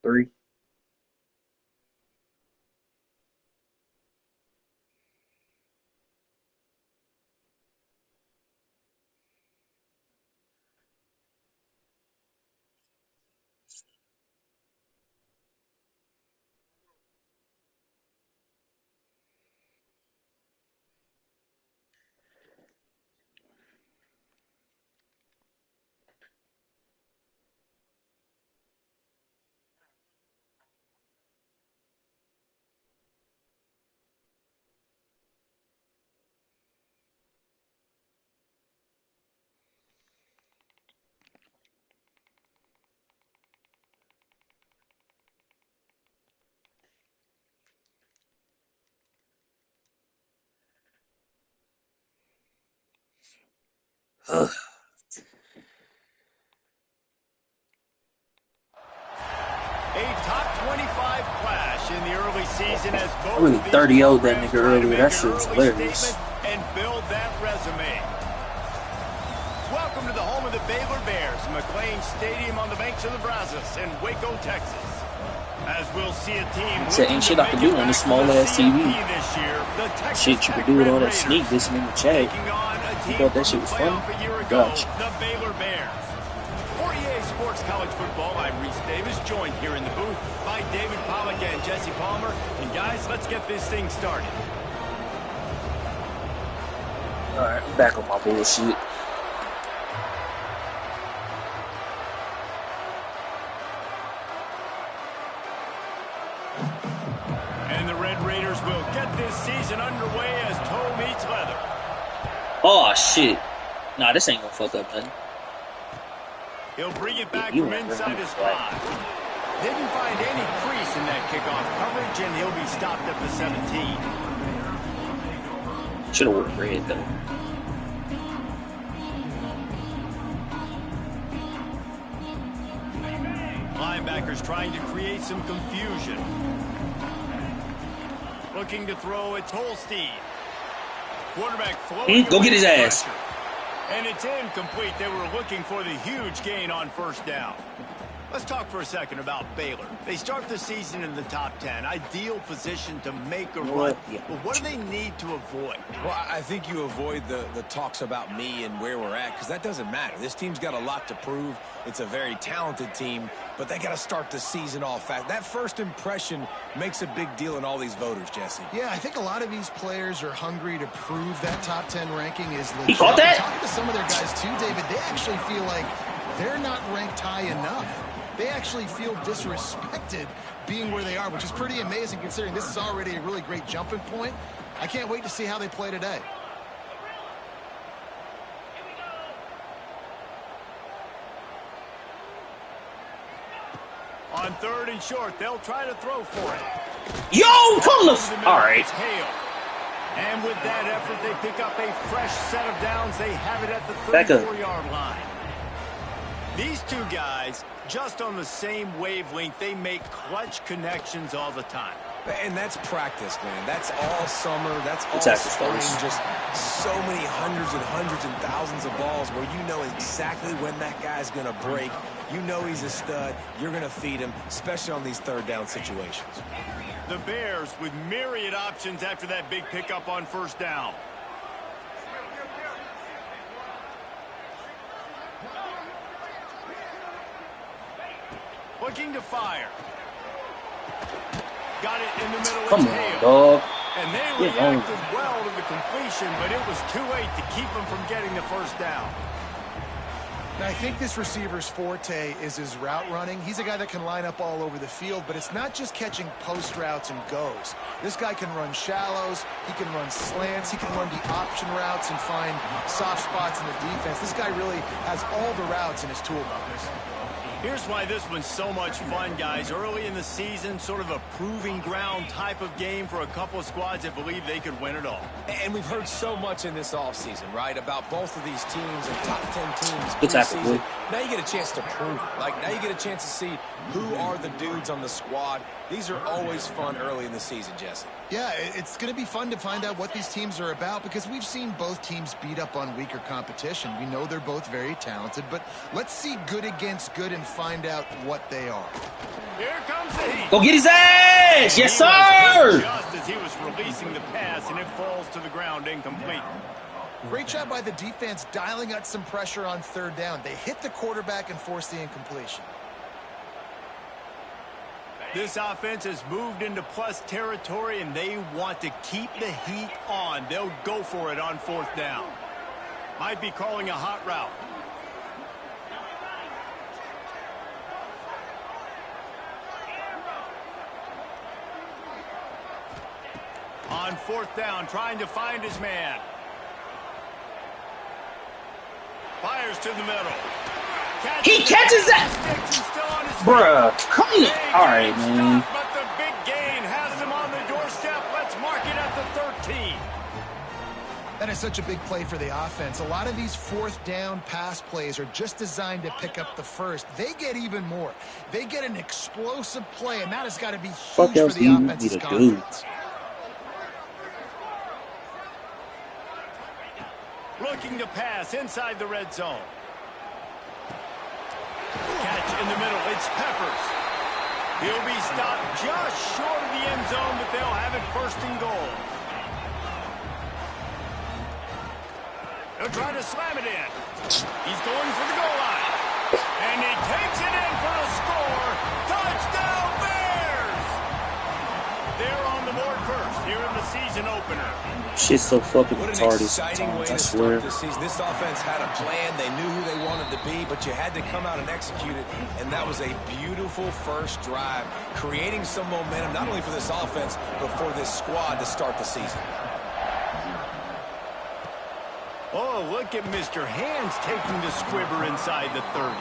3. Ugh. A top 25 clash in the early season as both I really 30-0'd that nigga earlier. That shit was hilarious. And build that resume. Welcome to the home of the Baylor Bears, McLean Stadium on the banks of the Brazos in Waco, Texas. As we'll see a team. Said ain't shit I can do on this small ass TV. Shit, you could do with all that sneak this in the chat. You thought that shit was funny? Gosh. The Baylor Bears. For EA Sports College Football, I'm Reese Davis, joined here in the booth by David Pollack and Jesse Palmer. And guys, let's get this thing started. Alright, back on my bullshit. And the Red Raiders will get this season underway as toe meets leather. Oh shit. Nah, this ain't gonna fuck up nothing. He'll bring it back from inside his 5. Didn't find any crease in that kickoff coverage, and he'll be stopped at the 17. Should've worn red though. Linebackers trying to create some confusion. Looking to throw, it's Holstein. Quarterback floating. Go get his ass. Pressure. And it's incomplete. They were looking for the huge gain on first down. Let's talk for a second about Baylor. They start the season in the top 10. Ideal position to make a run. But what do they need to avoid? Well, I think you avoid the talks about me and where we're at, because that doesn't matter. This team's got a lot to prove. It's a very talented team, but they got to start the season off fast. That first impression makes a big deal in all these voters, Jesse. Yeah, I think a lot of these players are hungry to prove that top 10 ranking is legit. He caught that? Talking to some of their guys too, David, they actually feel like they're not ranked high enough. They actually feel disrespected being where they are, which is pretty amazing considering this is already a really great jumping point. I can't wait to see how they play today. On 3rd and short, they'll try to throw for it. Yo, come on. All right. And with that effort, they pick up a fresh set of downs. They have it at the 34-yard line. These two guys, just on the same wavelength, they make clutch connections all the time. And that's practice, man. That's all summer. That's all spring. Just so many hundreds and thousands of balls where you know exactly when that guy's going to break. You know he's a stud. You're going to feed him, especially on these third down situations. The Bears with myriad options after that big pickup on first down. Looking to fire. Got it in the middle. Come on, dog. And they reacted well to the completion, but it was too late to keep them from getting the first down. Now, I think this receiver's forte is his route running. He's a guy that can line up all over the field, but it's not just catching post routes and goes. This guy can run shallows, he can run slants, he can run the option routes and find soft spots in the defense. This guy really has all the routes in his toolbox. Here's why this one's so much fun, guys. Early in the season, sort of a proving ground type of game for a couple of squads that believe they could win it all. And we've heard so much in this offseason, right, about both of these teams and top 10 teams. Exactly. Now you get a chance to prove it. Like, now you get a chance to see who are the dudes on the squad. These are always fun early in the season, Jesse. Yeah, it's going to be fun to find out what these teams are about because we've seen both teams beat up on weaker competition. We know they're both very talented, but let's see good against good and find out what they are. Here comes the heat. Go get his ass! Yes, sir! Just as he was releasing the pass, and it falls to the ground incomplete. Great job by the defense dialing up some pressure on third down. They hit the quarterback and forced the incompletion. This offense has moved into plus territory, and they want to keep the heat on. They'll go for it on fourth down. Might be calling a hot route. On fourth down, trying to find his man. Fires to the middle. He catches that! Bruh, come here. All right, man. But the big gain has him on the doorstep. Let's mark it at the 13. That is such a big play for the offense. A lot of these fourth down pass plays are just designed to pick up the first. They get even more. They get an explosive play, and that has got to be huge for the offense's confidence. Looking to pass inside the red zone. Catch in the middle. It's Peppers. He'll be stopped just short of the end zone, but they'll have it first and goal. They'll try to slam it in. He's going for the goal line. And he takes it in for a score. Touchdown Bears! They're on the board first here in the season opener. Shit's so fucking retarded sometimes, I swear. This offense had a plan. They knew who they wanted to be, but you had to come out and execute it, and that was a beautiful first drive, creating some momentum, not only for this offense, but for this squad to start the season. Oh, look at Mr. Hands taking the squibber inside the 30.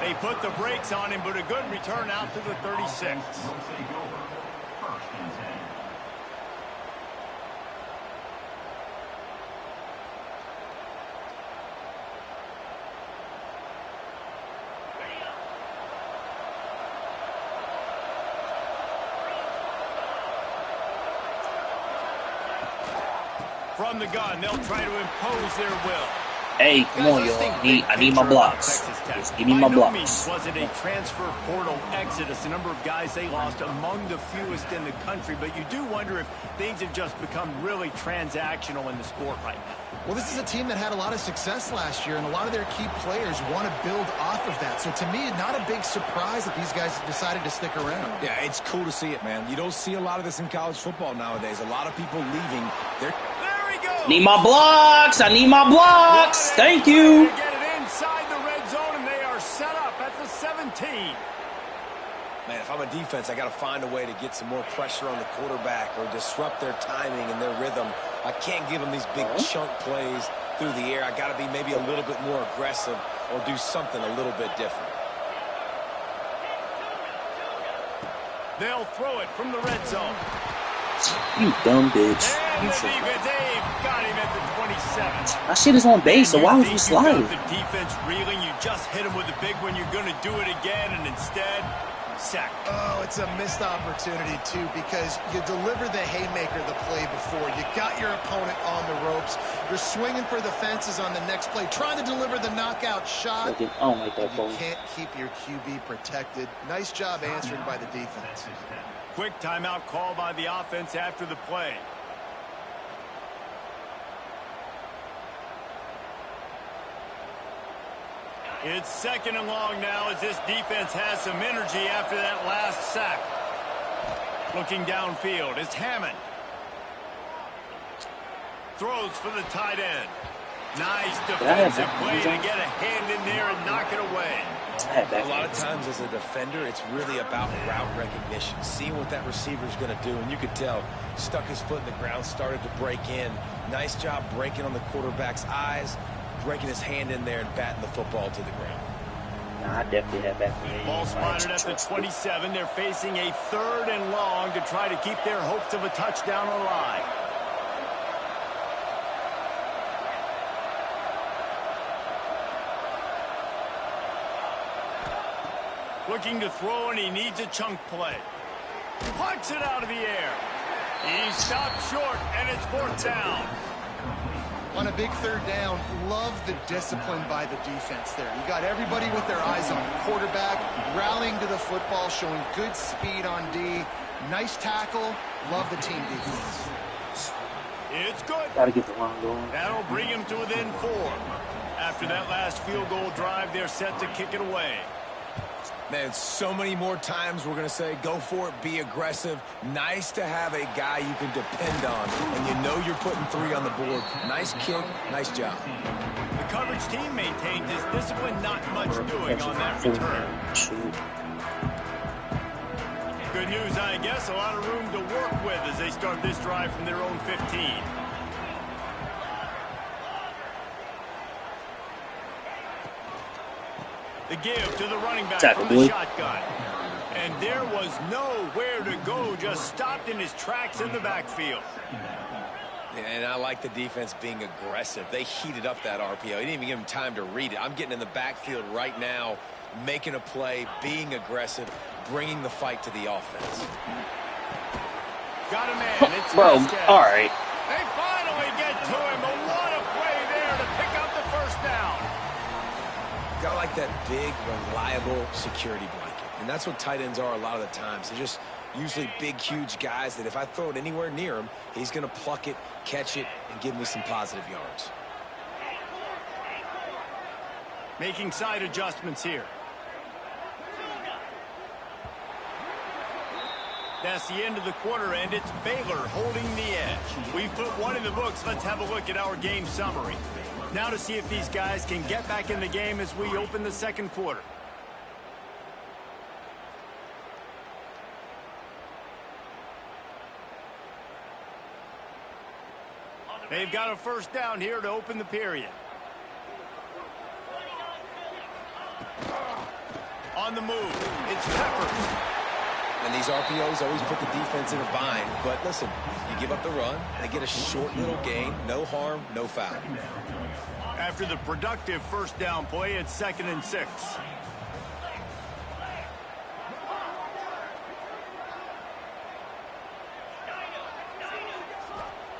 They put the brakes on him, but a good return out to the 36. From the gun, they'll try to impose their will. Hey, come on, y'all. I need my blocks. Just give me my blocks. Was it a transfer portal exodus? The number of guys they lost among the fewest in the country, but you do wonder if things have just become really transactional in the sport right now. Well, this is a team that had a lot of success last year, and a lot of their key players want to build off of that. So to me, not a big surprise that these guys decided to stick around. Yeah, it's cool to see it, man. You don't see a lot of this in college football nowadays. A lot of people leaving. Need my blocks. I need my blocks. Thank you. They get it inside the red zone, and they are set up at the 17. Man, if I'm a defense, I got to find a way to get some more pressure on the quarterback or disrupt their timing and their rhythm. I can't give them these big chunk plays through the air. I got to be maybe a little bit more aggressive or do something a little bit different. They'll throw it from the red zone. You dumb bitch. And the defense, Dave got him at the 27. That shit is on base, so why would you slide? The defense reeling, you just hit him with a big one. You're going to do it again, and instead, sack. Oh, it's a missed opportunity, too, because you deliver the haymaker the play before. You got your opponent on the ropes. You're swinging for the fences on the next play, trying to deliver the knockout shot. I don't like that ball. You can't keep your QB protected. Nice job answering by the defense. Quick timeout call by the offense after the play. It's second and long now as this defense has some energy after that last sack. Looking downfield, it's Hammond. Throws for the tight end. Nice defensive play to get a hand in there and knock it away. A lot of times as a defender, it's really about route recognition, seeing what that receiver is going to do. And you could tell, stuck his foot in the ground, started to break in. Nice job breaking on the quarterback's eyes, breaking his hand in there and batting the football to the ground. Nah, I definitely have that. Ball spotted at the 27. They're facing a third and long to try to keep their hopes of a touchdown alive. Looking to throw, and he needs a chunk play. Punts it out of the air. He stopped short, and it's fourth down. On a big third down, love the discipline by the defense there. You got everybody with their eyes on the quarterback, rallying to the football, showing good speed on D. Nice tackle. Love the team defense. It's good. Gotta get the line going. That'll bring him to within 4. After that last field goal drive, they're set to kick it away. Man, so many more times we're going to say, go for it, be aggressive. Nice to have a guy you can depend on, and you know you're putting 3 on the board. Nice kick, nice job. The coverage team maintained his discipline, not much doing on that return. Good news, I guess, a lot of room to work with as they start this drive from their own 15. The give to the running back from the shotgun. And there was nowhere to go, just stopped in his tracks in the backfield. And I like the defense being aggressive. They heated up that RPO. He didn't even give him time to read it. I'm getting in the backfield right now, making a play, being aggressive, bringing the fight to the offense. Got a man. It's bro, all right. They finally get to him. But what a play there to pick up the first down. Got like that big, reliable security blanket. And that's what tight ends are a lot of the times. They're just usually big, huge guys that if I throw it anywhere near him, he's going to pluck it, catch it, and give me some positive yards. Making side adjustments here. That's the end of the quarter, and it's Baylor holding the edge. We've put 1 in the books. Let's have a look at our game summary. Now to see if these guys can get back in the game as we open the second quarter. They've got a first down here to open the period. On the move, it's Peppers. And these RPOs always put the defense in a bind. But listen, you give up the run, they get a short little gain, no harm, no foul. After the productive first down play, it's 2nd and 6.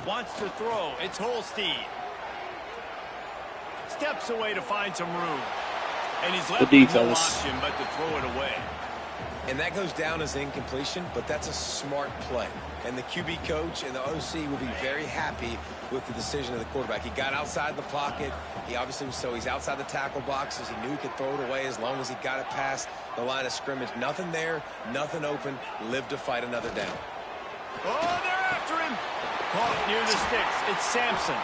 Wants to throw. It's Holstein. Steps away to find some room. And he's left with no option but to throw it away. And that goes down as incompletion, but that's a smart play. And the QB coach and the OC will be very happy with the decision of the quarterback. He got outside the pocket. He obviously was, so he's outside the tackle boxes. He knew he could throw it away as long as he got it past the line of scrimmage. Nothing there, nothing open. Live to fight another down. Oh, they're after him. Caught near the sticks. It's Sampson.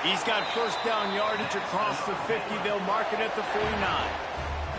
He's got first down yardage across the 50. They'll mark it at the 49.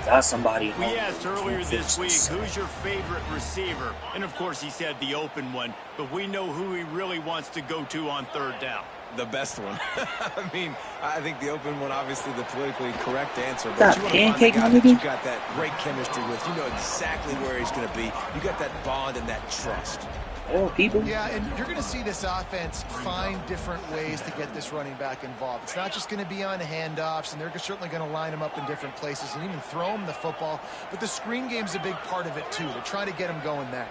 Got somebody. We asked earlier this week, who's your favorite receiver? And, of course, he said the open one. But we know who he really wants to go to on third down. The best one. I mean, I think the open one, obviously the politically correct answer. But you want to find the guy that you got that great chemistry with. You know exactly where he's going to be. You got that bond and that trust. Oh, people. Yeah, and you're going to see this offense find different ways to get this running back involved. It's not just going to be on handoffs, and they're certainly going to line him up in different places and even throw him the football. But the screen game's a big part of it, too. They're trying to get him going there.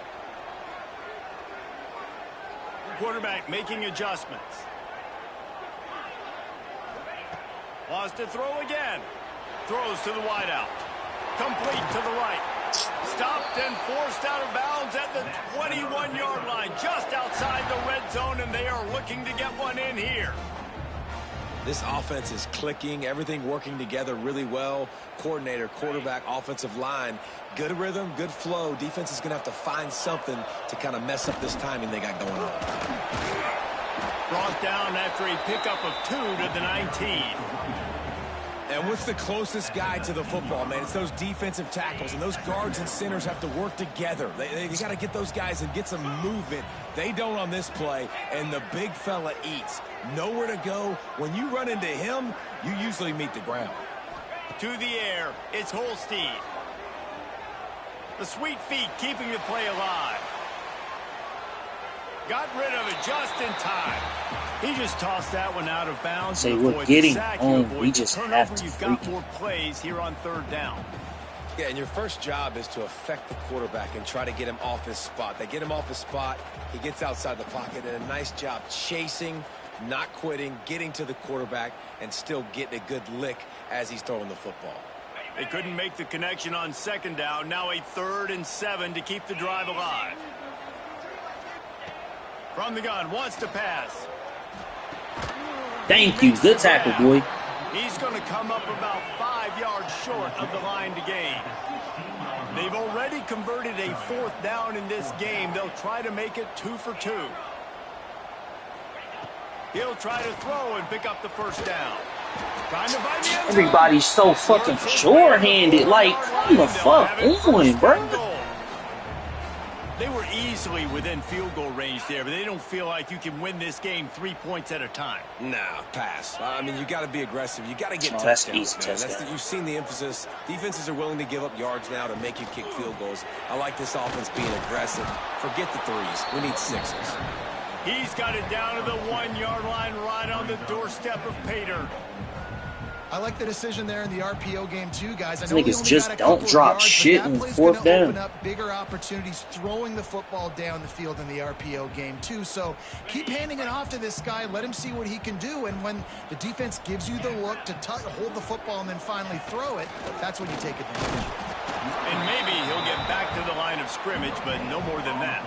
Quarterback making adjustments. Wants to throw again. Throws to the wideout. Complete to the right. Stopped and forced out of bounds at the 21-yard line, just outside the red zone, and they are looking to get one in here. This offense is clicking, everything working together really well. Coordinator, quarterback, offensive line, good rhythm, good flow. Defense is going to have to find something to kind of mess up this timing they got going on. Brought down after a pickup of 2 to the 19. And what's the closest guy to the football, man? It's those defensive tackles, and those guards and centers have to work together. They got to get those guys and get some movement. They don't on this play, and the big fella eats. Nowhere to go. When you run into him, you usually meet the ground. To the air, it's Holstein. The sweet feet keeping the play alive. Got rid of it just in time. He just tossed that one out of bounds. Say we're getting home. We just have to. You've got more plays here on third down. Yeah, and your first job is to affect the quarterback and try to get him off his spot. They get him off his spot. He gets outside the pocket, and a nice job chasing, not quitting, getting to the quarterback, and still getting a good lick as he's throwing the football. They couldn't make the connection on second down. Now a 3rd and 7 to keep the drive alive. From the gun, wants to pass. Thank you. Good tackle, boy. He's going to come up about 5 yards short of the line to gain. They've already converted a 4th down in this game. They'll try to make it 2 for 2. He'll try to throw and pick up the first down. Trying to find the end zone. Everybody's so fucking sure-handed. Like, come the fuck on, bro. They were easily within field goal range there, but they don't feel like you can win this game 3 points at a time. Nah, pass. I mean, you got to be aggressive. You got to get touchdowns, man. You've seen the emphasis. Defenses are willing to give up yards now to make you kick field goals. I like this offense being aggressive. Forget the 3s. We need 6s. He's got it down to the 1-yard line, right on the doorstep of Pater. I like the decision there in the RPO game too, guys. I know niggas just don't drop shit in 4th down. Open up bigger opportunities throwing the football down the field in the RPO game too. So keep handing it off to this guy. Let him see what he can do. And when the defense gives you the look to hold the football and then finally throw it, that's when you take advantage. And maybe he'll get back to the line of scrimmage, but no more than that.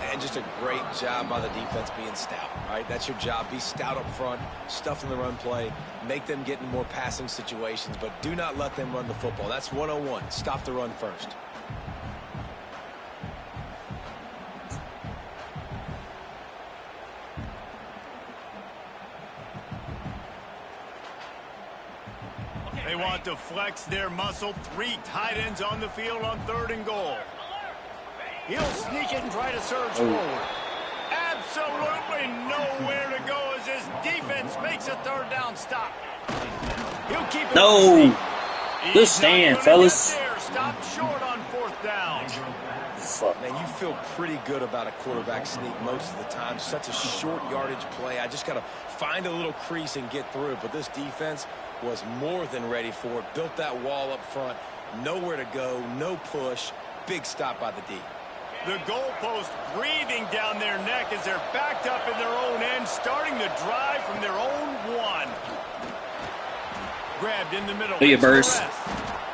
And just a great job by the defense being stout, right? That's your job. Be stout up front, stuff in the run play, make them get in more passing situations, but do not let them run the football. That's 101. Stop the run first. They want to flex their muscle. 3 tight ends on the field on 3rd and goal. He'll sneak it and try to surge forward. Absolutely nowhere to go as his defense makes a 3rd down stop. He'll keep it. No. Good stand, fellas. Stop short on 4th down. Fuck. Man, you feel pretty good about a quarterback sneak most of the time. Such a short yardage play. I just got to find a little crease and get through it. But this defense was more than ready for it. Built that wall up front. Nowhere to go. No push. Big stop by the D. The goalpost breathing down their neck as they're backed up in their own end, starting the drive from their own 1. Grabbed in the middle. Hey, burst.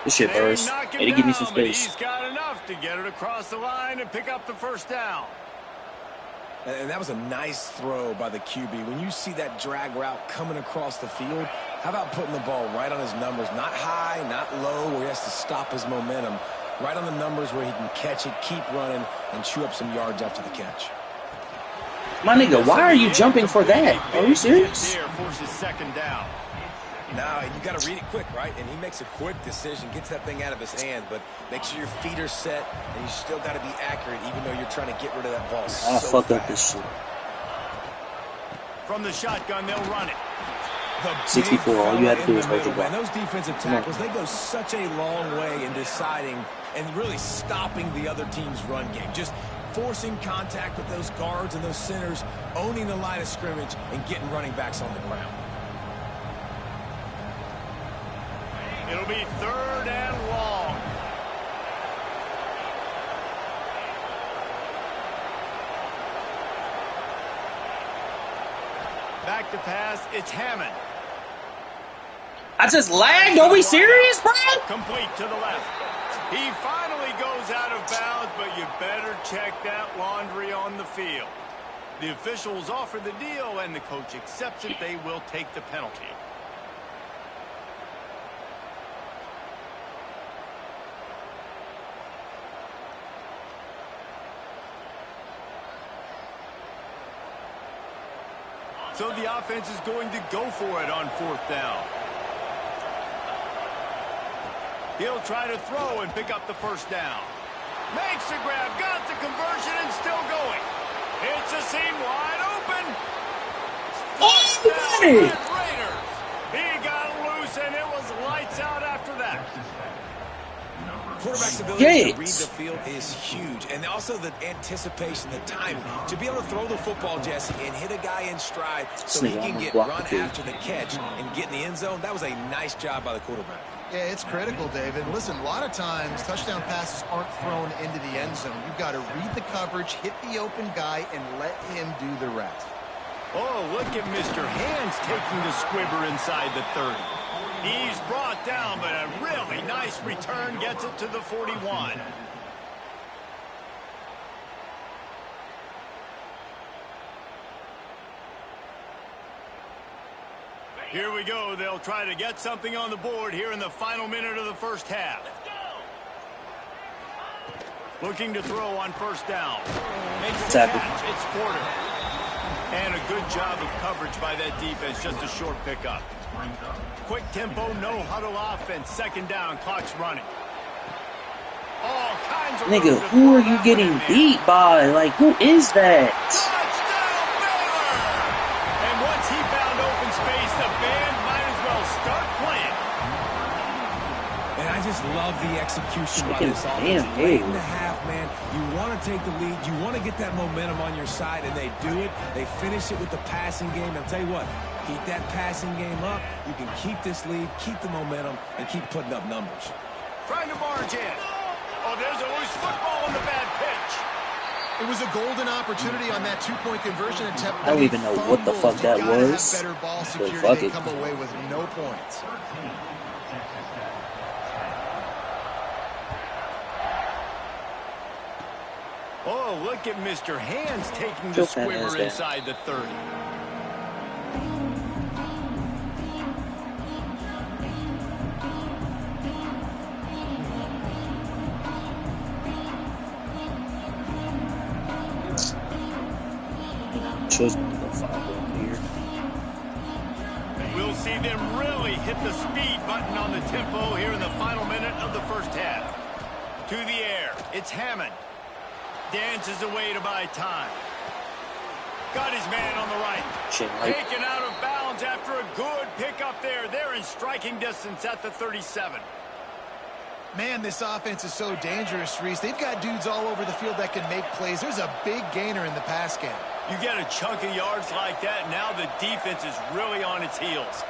This shit burst. Hey, to give me some space. He's got enough to get it across the line and pick up the 1st down. And that was a nice throw by the QB. When you see that drag route coming across the field, how about putting the ball right on his numbers? Not high, not low, where he has to stop his momentum. Right on the numbers where he can catch it, keep running, and chew up some yards after the catch. My nigga, why are you jumping for that? Are you serious? Forces 2nd down. Now, you got to read it quick, right? And he makes a quick decision, gets that thing out of his hand, but make sure your feet are set, and you still got to be accurate, even though you're trying to get rid of that ball so fuck up this shit. From the shotgun, they'll run it. 64, all you have to do is hold the ball. Those defensive tackles, they go such a long way in deciding and really stopping the other team's run game. Just forcing contact with those guards and those centers, owning the line of scrimmage, and getting running backs on the ground. It'll be 3rd and long. Back to pass, it's Hammond. I just lagged? Are we serious, bro? Complete to the left. He finally goes out of bounds, but you better check that laundry on the field. The officials offer the deal, and the coach accepts it. They will take the penalty. So the offense is going to go for it on 4th down. He'll try to throw and pick up the 1st down. Makes the grab, got the conversion, and still going. It's a seam wide open. Touchdown, Red Raiders. He got loose, and it was lights out after that. Quarterback's ability to read the field is huge. And also the anticipation, the timing. To be able to throw the football, Jesse, and hit a guy in stride so he can get run after the catch and get in the end zone, that was a nice job by the quarterback. Yeah, it's critical, David. Listen, a lot of times touchdown passes aren't thrown into the end zone. You've got to read the coverage, hit the open guy, and let him do the rest. Oh, look at Mr. Hands taking the squibber inside the 30. He's brought down, but a really nice return gets it to the 41. Here we go. They'll try to get something on the board here in the final minute of the first half. Looking to throw on first down. Makes the catch. It's Porter. And a good job of coverage by that defense. Just a short pickup. Quick tempo, no huddle offense. Second down, clock's running. All kinds of nigga, who are you getting beat by? Like, who is that? Touchdown, Baylor! And once he found open space, the band might as well start playing. And I just love the execution by this offense. Late in the half, man, you want to take the lead. You want to get that momentum on your side, and they do it. They finish it with the passing game. I'll tell you what, keep that passing game up. You can keep this lead, keep the momentum, and keep putting up numbers. Trying to barge in. Oh, there's a loose football on the bad pitch. It was a golden opportunity on that two-point conversion attempt. I don't even know what the fuck that was. Better ball security. Fuck they it. come away with no points. Oh, look at Mr. Hands taking the squibber inside the 30. We'll see them really hit the speed button on the tempo here in the final minute of the first half. To the air, it's Hammond. Dances away to buy time. Got his man on the right. Taken out of bounds after a good pickup there. They're in striking distance at the 37. Man, this offense is so dangerous, Reese. They've got dudes all over the field that can make plays. There's a big gainer in the pass game. You get a chunk of yards like that, now the defense is really on its heels.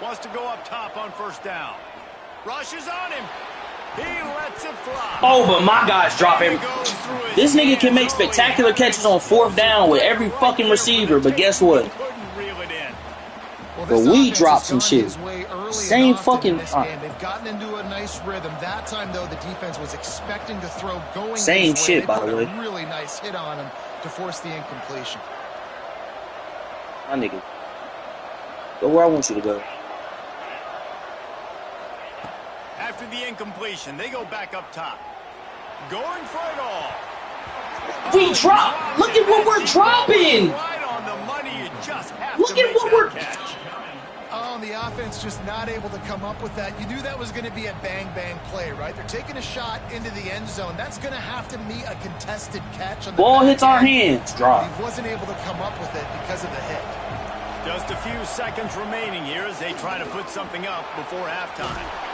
Wants to go up top on first down. Rushes on him. He lets it fly. Oh, but my guy's dropping. This nigga can make spectacular catches on fourth down with every fucking receiver, but guess what? But we dropped some shit. Same fucking. They've gotten into a nice rhythm. That time, though, the defense was expecting to throw going. Same shit, by the way. A really nice hit on him to force the incompletion. My nigga, go where I want you to go. After the incompletion, they go back up top. Going for it all. We drop. Look at what we're dropping. Right on the money. You just have Look to at what we're. catch. Oh, and the offense just not able to come up with that. You knew that was going to be a bang-bang play, right? They're taking a shot into the end zone. That's going to have to meet a contested catch. On the ball hits our hands. Drop. He wasn't able to come up with it because of the hit. Just a few seconds remaining here as they try to put something up before halftime.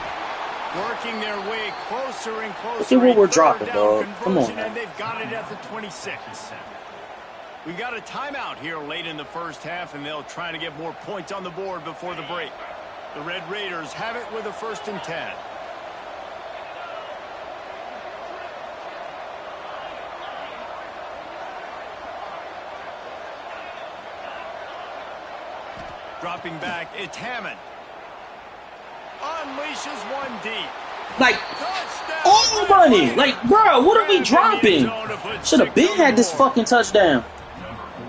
Working their way closer and closer. Look at what we're dropping, dog. Come on, man. And they've got it at the 26. We got a timeout here late in the first half, and they'll try to get more points on the board before the break. The Red Raiders have it with a 1st and 10. Dropping back, it's Hammond. Unleashes one deep. Like, all money. Like, bro, what are we dropping? Should have been had this fucking touchdown.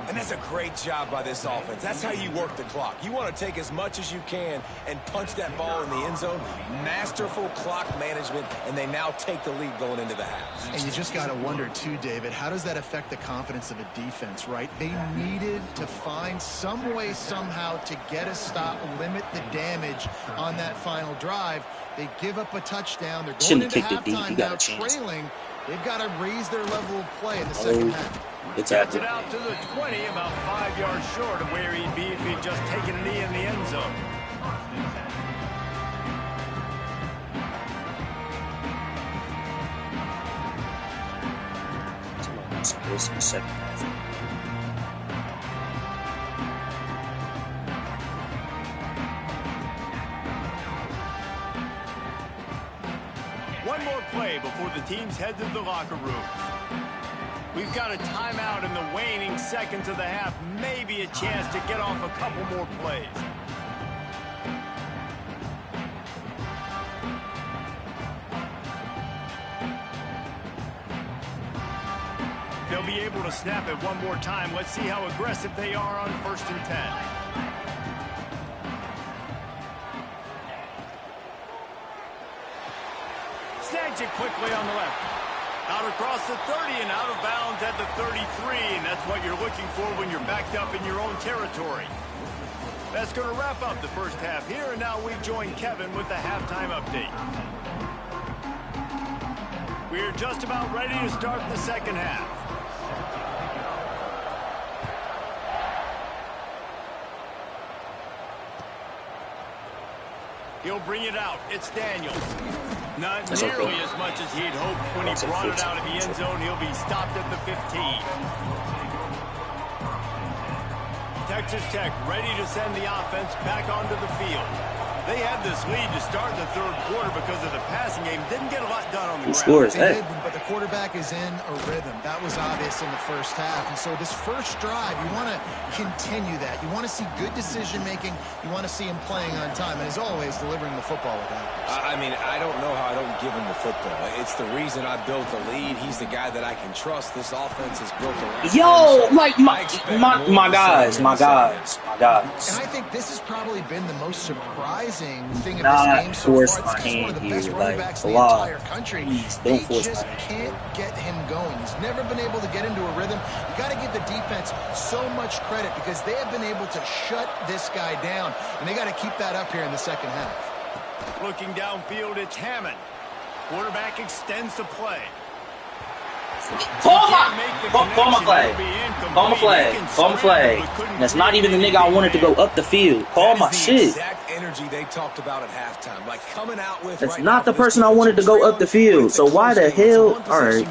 And that's a great job by this offense. That's how you work the clock. You want to take as much as you can and punch that ball in the end zone. Masterful clock management, and they now take the lead going into the half. And you just got to wonder, too, David, how does that affect the confidence of a defense, right? They needed to find some way, somehow, to get a stop, limit the damage on that final drive. They give up a touchdown. They're going into halftime now trailing. They've got to raise their level of play in the second half. It's Gets it out to the 20, about 5 yards short of where he'd be if he'd just taken a knee in the end zone. This is second half. One more play before the teams head to the locker rooms. We've got a timeout in the waning seconds of the half. Maybe a chance to get off a couple more plays. They'll be able to snap it one more time. Let's see how aggressive they are on 1st and 10. Snags it quickly on the left. Out across the 30 and out of bounds at the 33. And that's what you're looking for when you're backed up in your own territory. That's going to wrap up the first half here. And now we join Kevin with the halftime update. We're just about ready to start the second half. He'll bring it out. It's Daniels. Not nearly as much as he'd hoped when he brought it out of the end zone. He'll be stopped at the 15. Texas Tech ready to send the offense back onto the field. They had this lead to start the third quarter because of the passing game. Didn't get a lot done on the ground. They did, but the quarterback is in a rhythm. That was obvious in the first half. And so this first drive, you want to continue that. You want to see good decision-making. You want to see him playing on time. And as always, delivering the football with accuracy. I mean, I don't know how I don't give him the football. It's the reason I built the lead. He's the guy that I can trust. This offense is built around him. Yo, like my guys. And I think this has probably been the most surprising thing of this game so far. This is one of the best running backs in the entire country. They just can't get him going. He's never been able to get into a rhythm. You got to give the defense so much credit because they have been able to shut this guy down, and they got to keep that up here in the second half. Looking downfield, it's Hammond. Quarterback extends the play. Call my flag. That's not even the nigga I wanted to go up the field. Call my shit. Exact energy they talked about at halftime. Like coming out with That's not the person I wanted to go up the field. So why the hell? All right.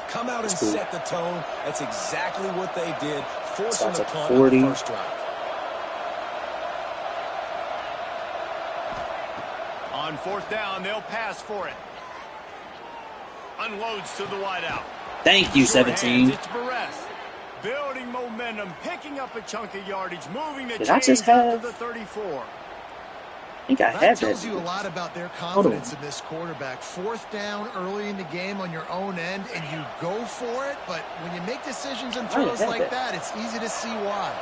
Come out and set the tone. That's exactly what they did. Forcing the punt 40. on the first drive. On 4th down, they'll pass for it. Unloads to the wideout. Thank you, 17. It's Barres. Building momentum, picking up a chunk of yardage, moving the chains to the 34. I think I had that tells you a lot about their confidence in this quarterback. 4th down early in the game on your own end, and you go for it. But when you make decisions and throws like that, it's easy to see why.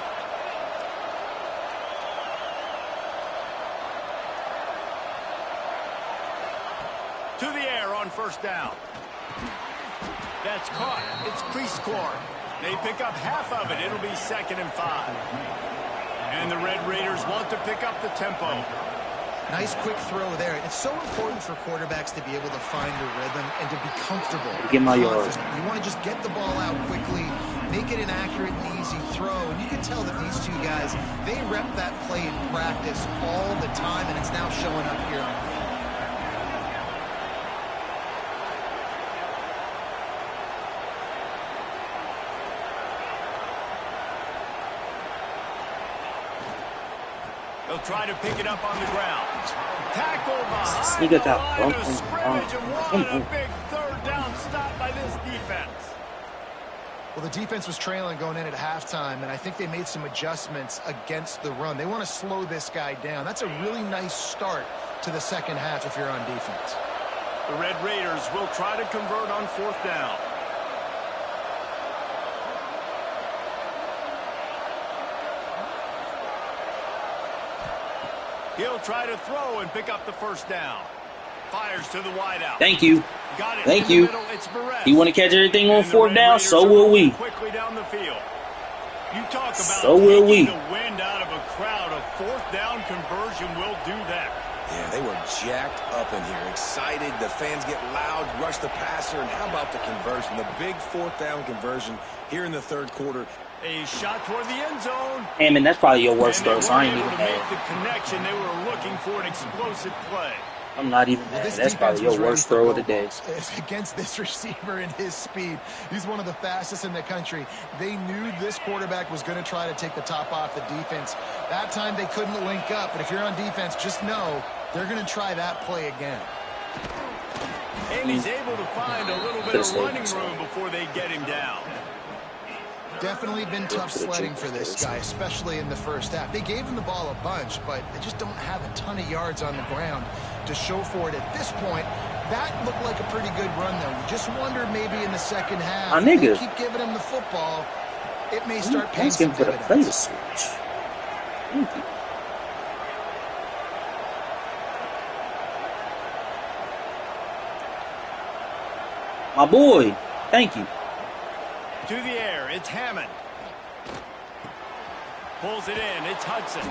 To the air on 1st down. That's caught. It's Cleescore. They pick up half of it. It'll be 2nd and 5. And the Red Raiders want to pick up the tempo. Nice quick throw there. It's so important for quarterbacks to be able to find a rhythm and to be comfortable. Get my yards. You want to just get the ball out quickly, make it an accurate and easy throw. And you can tell that these two guys, they rep that play in practice all the time, and it's now showing up here on the field. They'll try to pick it up on the ground. Tackle behind Sneak it the out. line of scrimmage, and what a big 3rd down stop by this defense. Well, the defense was trailing going in at halftime, and I think they made some adjustments against the run. They want to slow this guy down. That's a really nice start to the second half if you're on defense. The Red Raiders will try to convert on 4th down. He'll try to throw and pick up the 1st down. Fires to the wideout. Thank you. Got it. Thank you. You want to catch everything on 4th down? So will we. Quickly down the field. You talk about so will we. The wind out of a crowd. A 4th down conversion will do that. Yeah, they were jacked up in here, excited. The fans get loud, rush the passer, and how about the conversion? The big 4th down conversion here in the 3rd quarter. A shot toward the end zone. Hey, man, that's probably your worst throw, so I ain't even mad. Make the connection. They were looking for an explosive play. I'm not even mad. That's probably your worst throw of the day. Against this receiver and his speed, he's one of the fastest in the country. They knew this quarterback was going to try to take the top off the defense. That time they couldn't link up, but if you're on defense, just know they're going to try that play again. And he's able to find a little bit of running room before they get him down. Definitely been tough sledding for this guy, especially in the first half. They gave him the ball a bunch, but they just don't have a ton of yards on the ground to show for it at this point. That looked like a pretty good run, though. You just wonder maybe in the second half, if they keep giving him the football, it may start paying some dividends. Thank you. My boy, thank you. To the air, it's Hammond. Pulls it in, it's Hudson.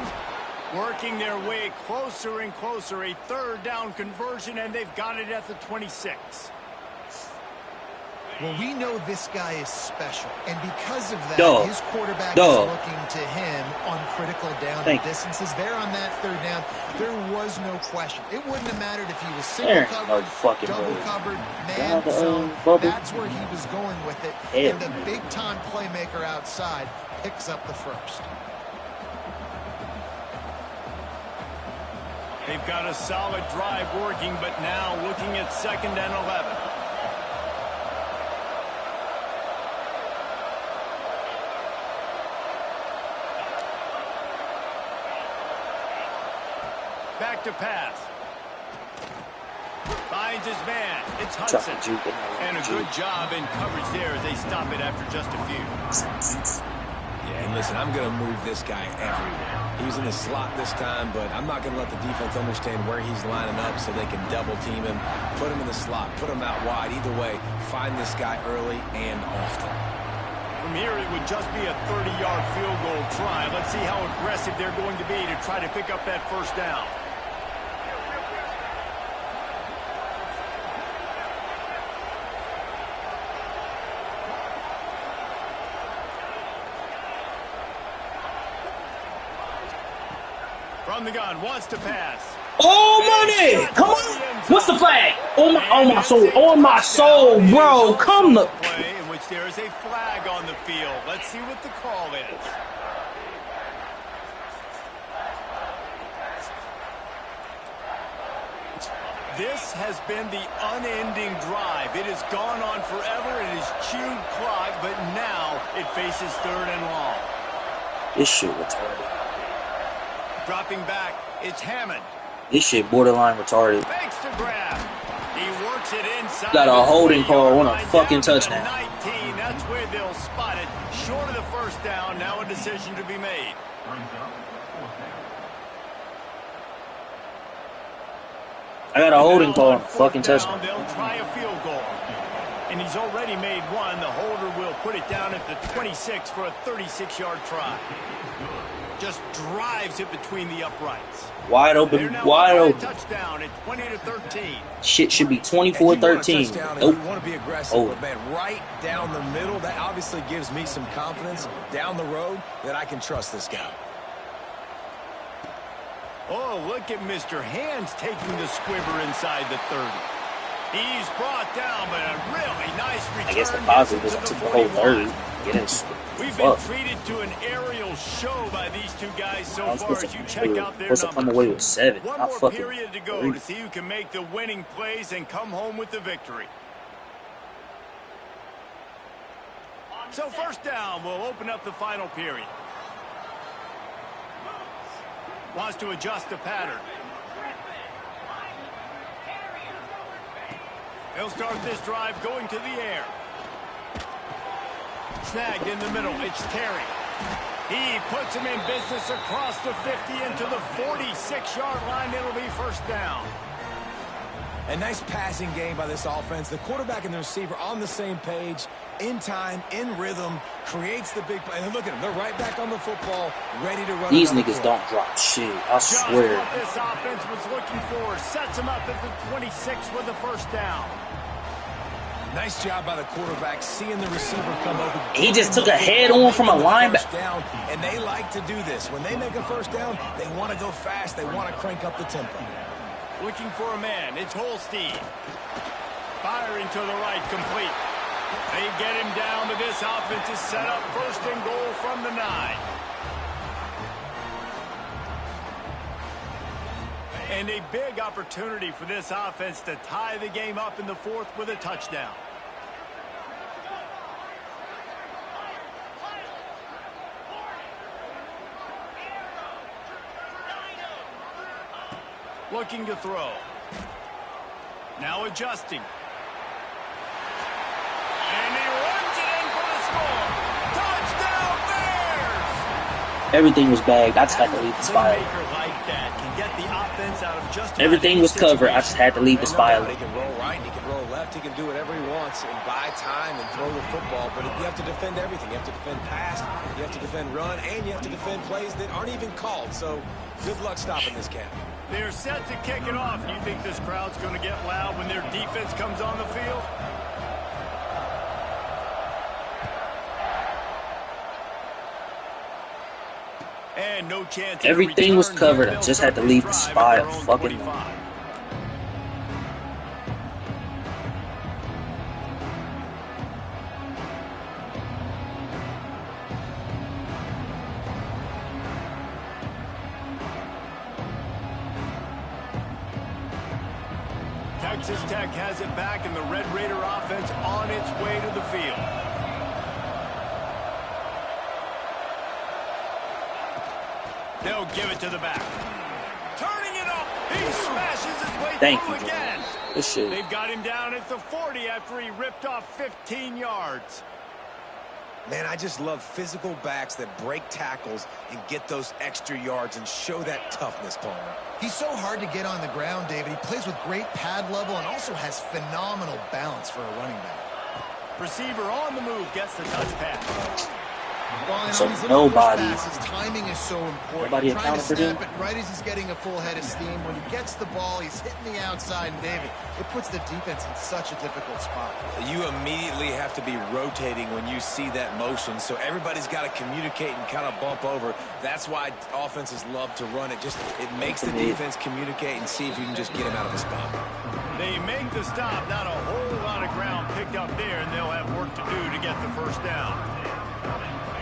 Working their way closer and closer, a third down conversion, and they've got it at the 26. Well, we know this guy is special, and because of that, his quarterback is looking to him on critical down distances. There on that third down, there was no question. It wouldn't have mattered if he was single covered, double covered, man zone. That's where he was going with it, and the big-time playmaker outside picks up the first. They've got a solid drive working, but now looking at 2nd and 11. Back to pass. Finds his man. It's Hudson. And a good job in coverage there as they stop it after just a few. Yeah, and listen, I'm going to move this guy everywhere. He's in the slot this time, but I'm not going to let the defense understand where he's lining up so they can double team him, put him in the slot, put him out wide. Either way, find this guy early and often. From here, it would just be a 30-yard field goal try. Let's see how aggressive they're going to be to try to pick up that first down. From the gun, wants to pass. Oh, money! Come on! What's the flag? Oh my soul! Oh my soul, bro! Come the play in which there is a flag on the field. Let's see what the call is. This has been the unending drive. It has gone on forever. It has chewed clock, but now it faces 3rd and long. This shit retarded. Dropping back, it's Hammond. This shit borderline retarded. Makes the grab. He works it inside. Got a holding call on a fucking touchdown. 19, that's where they'll spot it. Short of the first down, now a decision to be made. I got a holding call on a fucking touchdown. They'll try a field goal. And he's already made one. The holder will put it down at the 26 for a 36-yard try. Just drives it between the uprights. Wide open, wide open. Touchdown at 20-13. Shit should be 24-13. Nope. You want to be aggressive, but man, right down the middle, that obviously gives me some confidence down the road that I can trust this guy. Oh, look at Mr. Hands taking the squibber inside the 30. He's brought down, but a really nice return. I guess the positive is I took the whole 30. We've been treated to an aerial show by these two guys so far as you check out their numbers. Come away with 7. One more period to go to see who can make the winning plays and come home with the victory. So first down will open up the final period. Wants to adjust the pattern. They'll start this drive going to the air. Snagged in the middle. It's Terry. He puts him in business across the 50 into the 46-yard line. It'll be first down. A nice passing game by this offense. The quarterback and the receiver on the same page, in time, in rhythm, creates the big play. And look at them. They're right back on the football, ready to run. These niggas don't drop shit. I swear. Just what this offense was looking for. Sets him up at the 26 with the first down. Nice job by the quarterback, seeing the receiver come open. He just took a head-on from a linebacker. And they like to do this. When they make a first down, they want to go fast. They want to crank up the tempo. Looking for a man. It's Holstein. Firing to the right, complete. They get him down, but this offense is set up first and goal from the 9. And a big opportunity for this offense to tie the game up in the fourth with a touchdown. Looking to throw. Now adjusting. And he runs it in for the score. Touchdown Bears! Everything was bagged. I just had to leave the spot. Everything was covered. I just had to leave the spot. He can roll right, he can roll left, he can do whatever he wants and buy time and throw the football. But you have to defend everything. You have to defend pass, you have to defend run, and you have to defend plays that aren't even called. So good luck stopping this cat. They're set to kick it off. You think this crowd's going to get loud when their defense comes on the field? And no chance. Everything was covered. I just had to leave the spot. Fucking. Texas Tech has it back, and the Red Raider offense on its way to the field. They'll give it to the back. Turning it up. He smashes his way through again. This shit. They've got him down at the 40 after he ripped off 15 yards. Man, I just love physical backs that break tackles and get those extra yards and show that toughness, Palmer. He's so hard to get on the ground, David. He plays with great pad level and also has phenomenal balance for a running back. Receiver on the move gets the touch pass. So nobody. His timing is so important. Nobody accounted for him. Right as he's getting a full head of steam. When he gets the ball, he's hitting the outside. And David, it puts the defense in such a difficult spot. You immediately have to be rotating when you see that motion. So everybody's got to communicate and kind of bump over. That's why offenses love to run it. It makes the defense communicate and see if you can just get him out of the spot. They make the stop. Not a whole lot of ground picked up there, and they'll have work to do to get the first down.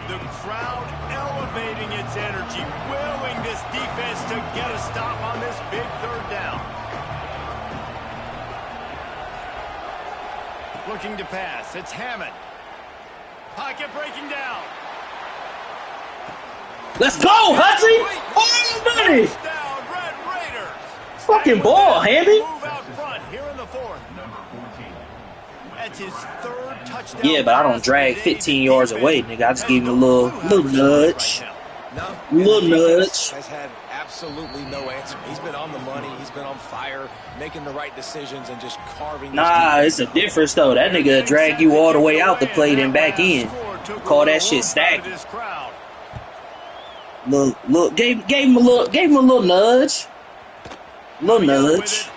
The crowd elevating its energy, willing this defense to get a stop on this big third down. Looking to pass. It's Hammond. Pocket breaking down. Let's go, Hudson! Oh, buddy! Red Raiders. Fucking ball, Hammond. Move out front here in the fourth. That's his third touchdown. Yeah, but I don't drag 15 yards away, nigga. I just give him a little nudge. Little nudge. Has had absolutely no answer. He's been on the money. He's been on fire, making the right decisions and just carving. Nah, it's a difference though. That nigga drag you all the way out the plate and back in. Call that shit stack. Look, gave him a little nudge. Little nudge.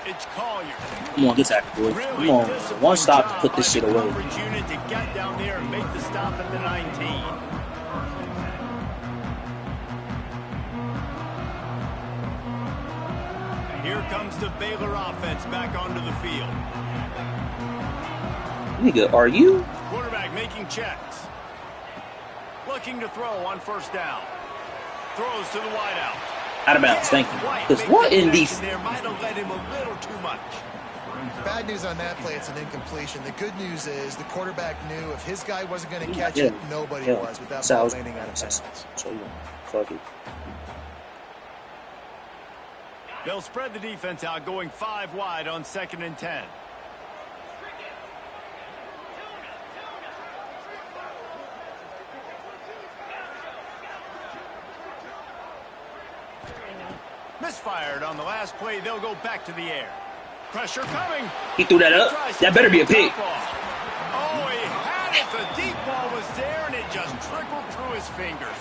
Come on, get that boy. Come on, one stop to put this shit away. Unit to get down there and make the stop at the 19. Here comes the Baylor offense back onto the field. Nigga, are you? Quarterback making checks. Looking to throw on first down. Throws to the wideout. Out of bounds, thank you. Because what in these? There might have led him a little too much. Bad news on that play, it's an incompletion. The good news is the quarterback knew if his guy wasn't going to catch it, nobody was without ball landing out of bounds. So, fuck it. They'll spread the defense out, going 5 wide on 2nd and 10. Misfired on the last play. They'll go back to the air. Pressure coming. He threw that up. That better be a pick. Oh, he had it. The deep ball was there, and it just trickled through his fingers.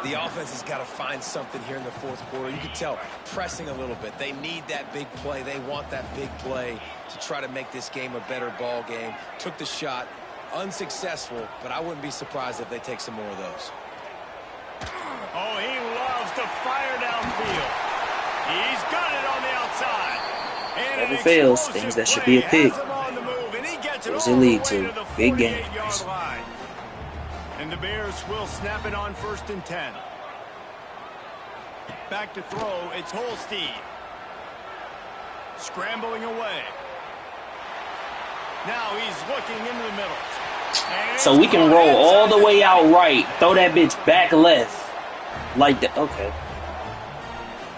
The offense has got to find something here in the fourth quarter. You can tell pressing a little bit. They need that big play. They want that big play to try to make this game a better ball game. Took the shot. Unsuccessful, but I wouldn't be surprised if they take some more of those. Oh, he loves to fire downfield. He's got it on the outside. Never fails. Things that should be a pick. What does it lead to? Big games. And the Bears will snap it on 1st and 10. Back to throw. It's Holstein. Scrambling away. Now he's looking into the middle. So we can roll all the way out right, throw that bitch back left. Like that. Okay.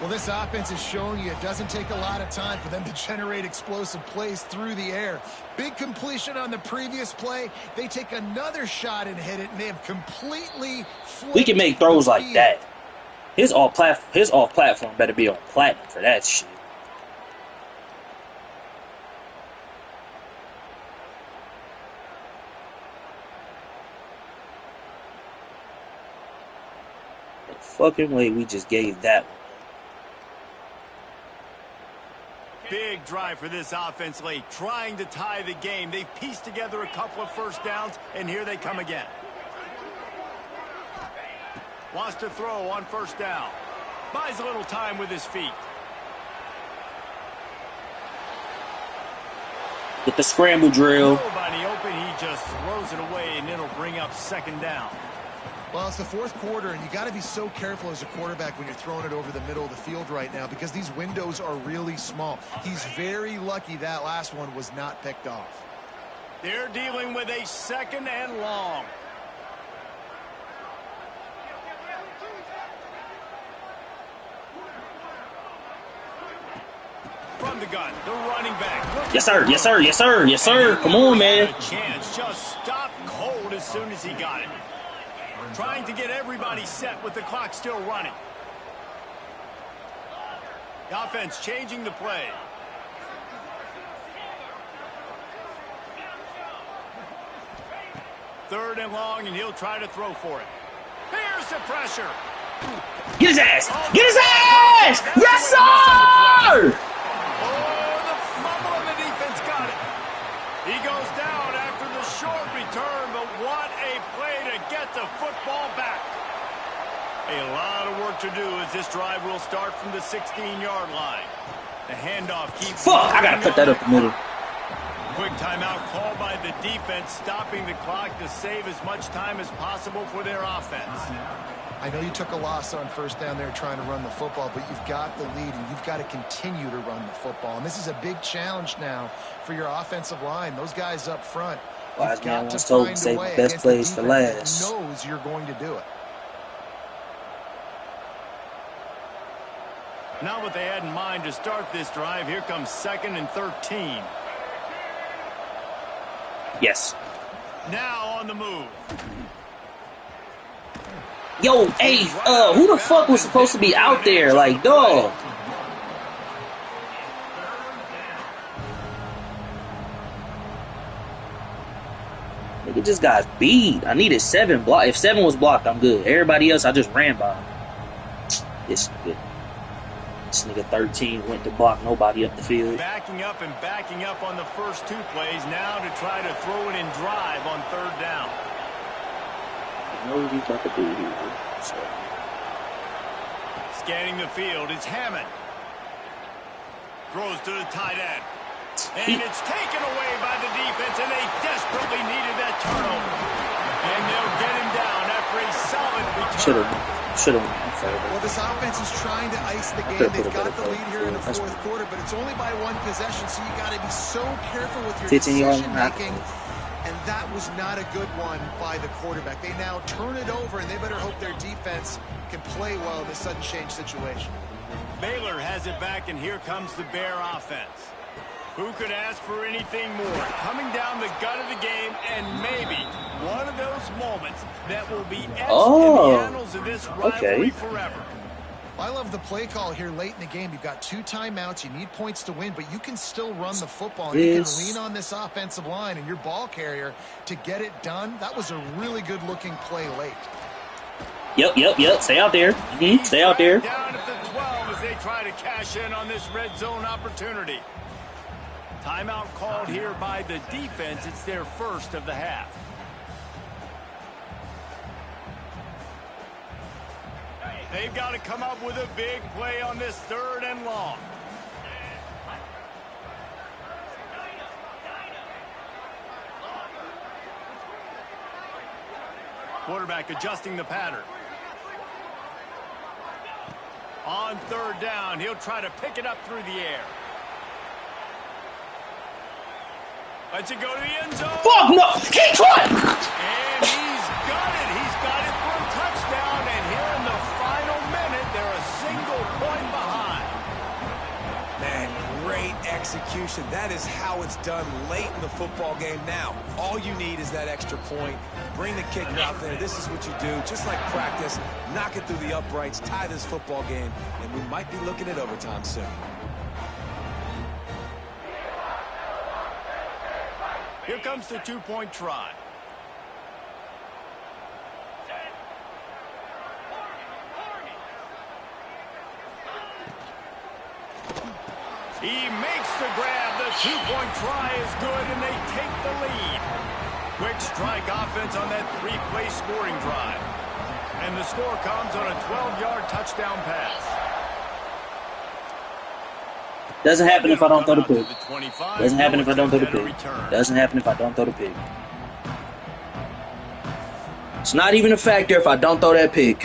Well, this offense is showing you it doesn't take a lot of time for them to generate explosive plays through the air. Big completion on the previous play. They take another shot and hit it, and they have completely flipped. We can make throws like that. His off platform better be on platinum for that shit. The fucking way we just gave that one. Big drive for this offense late, trying to tie the game. They've pieced together a couple of first downs, and here they come again. Wants to throw on first down. Buys a little time with his feet. With the scramble drill. Nobody open, he just throws it away, and it'll bring up second down. Well, it's the fourth quarter, and you got to be so careful as a quarterback when you're throwing it over the middle of the field right now because these windows are really small. He's very lucky that last one was not picked off. They're dealing with a second and long. From the gun, the running back. Yes, sir. Yes, sir. Yes, sir. Yes, sir. Come on, man. A chance, just stopped cold as soon as he got it. Trying to get everybody set with the clock still running. The offense changing the play. Third and long, and he'll try to throw for it. Here's the pressure. Get his ass! Get his ass! Yes, sir! Oh, the fumble and the defense got it. He goes down after the short return, but what a play to get the football back. A lot of work to do as this drive will start from the 16-yard line. The handoff keeps... Fuck, I gotta put that up the middle. Quick timeout called by the defense, stopping the clock to save as much time as possible for their offense. I know you took a loss on first down there trying to run the football, but you've got the lead, and you've got to continue to run the football. And this is a big challenge now for your offensive line. Those guys up front, you've got to find a way best plays for last. Knows you're going to do it. Not what they had in mind to start this drive. Here comes 2nd and 13. Yes. Now on the move. Yo, hey, who the fuck was supposed to be out there? Like, dog. Nigga just got beat. I needed 7 block. If 7 was blocked, I'm good. Everybody else, I just ran by. This nigga 13 went to block nobody up the field. Backing up on the first 2 plays. Now to try to throw it in drive on 3rd down. I know what he's about to do here. So. Scanning the field, it's Hammond. Throws to the tight end. And it's taken away by the defense, and they desperately needed that turnover. And they'll get him down after a solid return. Should have went further. Well, this offense is trying to ice the game. They've got the lead here in the fourth quarter, but it's only by 1 possession, so you got to be so careful with your decision-making. And that was not a good one by the quarterback. They now turn it over, and they better hope their defense can play well in this sudden change situation. Baylor has it back, and here comes the Bear offense. Who could ask for anything more? Coming down the gut of the game, and maybe one of those moments that will be etched in the annals of this rivalry forever. I love the play call here late in the game. You've got 2 timeouts. You need points to win, but you can still run the football. And you can lean on this offensive line and your ball carrier to get it done. That was a really good-looking play late. Yep. Stay out there. Stay out there. Down at the 12 as they try to cash in on this red zone opportunity. Timeout called here by the defense. It's their first of the half. They've got to come up with a big play on this 3rd and long. Quarterback adjusting the pattern. On 3rd down, he'll try to pick it up through the air. Lets it go to the end zone. Fuck no! He tried! And he's got it. He's got it for a touchdown. And here in the final minute, they're a single point behind. Man, great execution. That is how it's done late in the football game. Now, all you need is that extra point. Bring the kicker out there. This is what you do. Just like practice, knock it through the uprights, tie this football game, and we might be looking at overtime soon. Here comes the two-point try. He makes the grab. The two-point try is good, and they take the lead. Quick strike offense on that three-play scoring drive. And the score comes on a 12-yard touchdown pass. Doesn't happen if I don't throw the pick. Doesn't happen if I don't throw the pick. Doesn't happen if I don't throw the pick. It's not even a factor if I don't throw that pick.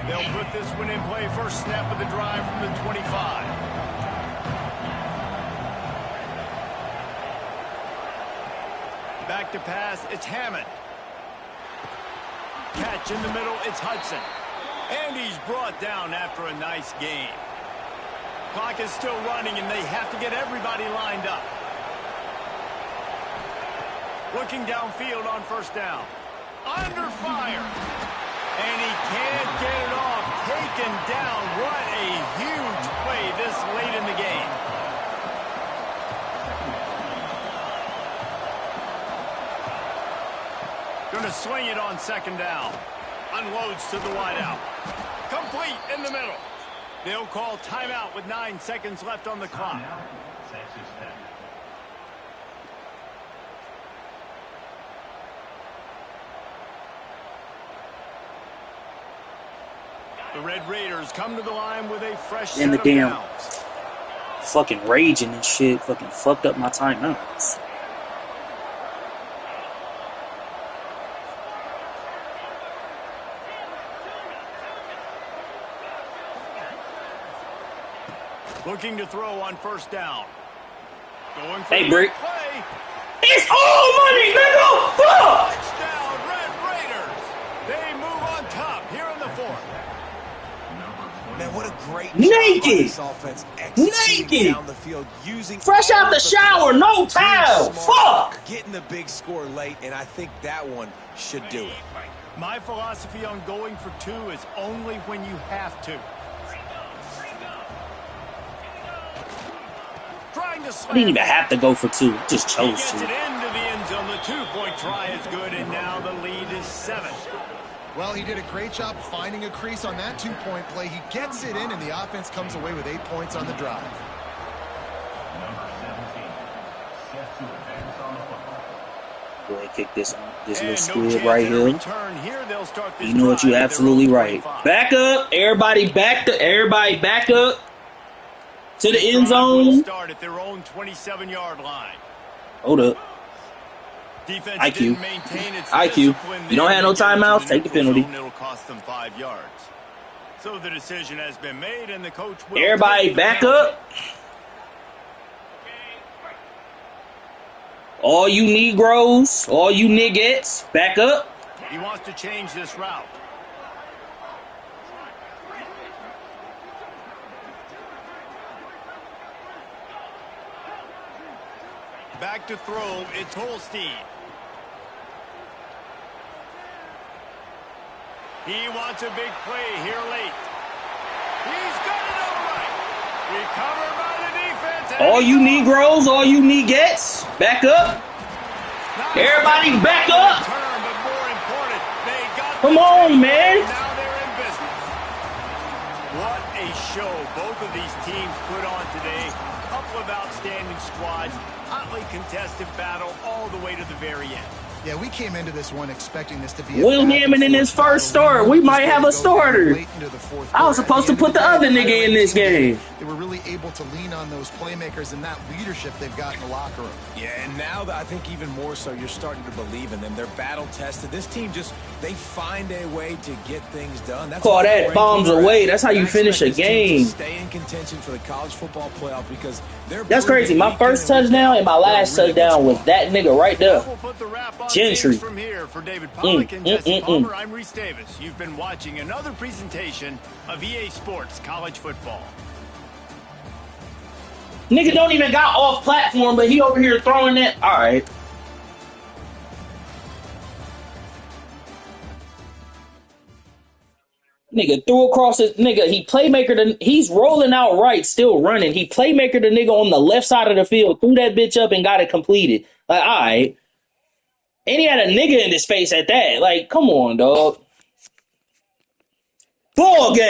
They'll put this one in play. First snap of the drive from the 25. Back to pass, it's Hammond. Catch in the middle, it's Hudson. And he's brought down after a nice game. Clock is still running, and they have to get everybody lined up. Looking downfield on first down. Under fire. And he can't get it off. Taken down. What a huge play this late in the game. Going to swing it on second down. Unloads to the wideout. Complete in the middle. They'll call timeout with 9 seconds left on the clock. The Red Raiders come to the line with a fresh set of downs. Fucking raging and shit. Fucking fucked up my timeouts. Looking to throw on first down. Going for hey, Brick. Play. It's all money, nigga! Fuck! Touchdown, Red Raiders. They move on top here in the fourth. Man, what a great naked job by this offense naked down the field, using fresh out the shower, no towel. Fuck! Getting the big score late, and I think that one should do it. My philosophy on going for two is only when you have to. I didn't even have to go for two. Just chose to. He gets to. it into the end zone. The two-point try is good, and now the lead is 7. Well, he did a great job finding a crease on that two-point play. He gets it in, and the offense comes away with 8 points on the drive. Go ahead, kick this little squid right here. You know what? You're absolutely right. Back up, everybody. Back up. To the end zone. Start at their own 27-yard line. Hold up. Defense IQ. Maintain its IQ. You don't have no timeouts. Take the penalty. It'll cost them 5 yards. So the decision has been made, and the coach will. Everybody, back up. All you Negroes, all you niggas, back up. He wants to change this route. Back to throw, it's Holstein. He wants a big play here late. He's got it all right. Recovered by the defense. All you Negroes, all you Negettes, back up. Everybody back up. Come on, man. Now they're in business. What a show both of these teams put on today. Couple of outstanding squads. Hotly contested battle all the way to the very end. Yeah, we came into this one expecting this to be Will Hammond in his first start. We might have a starter. I was supposed to put the other nigga in this game. They were really able to lean on those playmakers and that leadership they've got in the locker room. Yeah, and now I think even more so, you're starting to believe in them. They're battle-tested. This team they find a way to get things done. That's call that bombs away. That's how you finish a game. Stay in contention for the college football playoff because that's crazy. My first touchdown and my last touchdown was that nigga right there. Gentry. From here for David Pollack and Jesse Palmer, I'm Reese Davis. You've been watching another presentation of EA Sports College Football. Nigga don't even got off platform, but he over here throwing that. All right. Nigga threw across his nigga. He playmaker. He's rolling out right, still running. He playmaker the nigga on the left side of the field, threw that bitch up and got it completed. Like, all right. And he had a nigga in his face at that. Like, come on, dog. Ball game.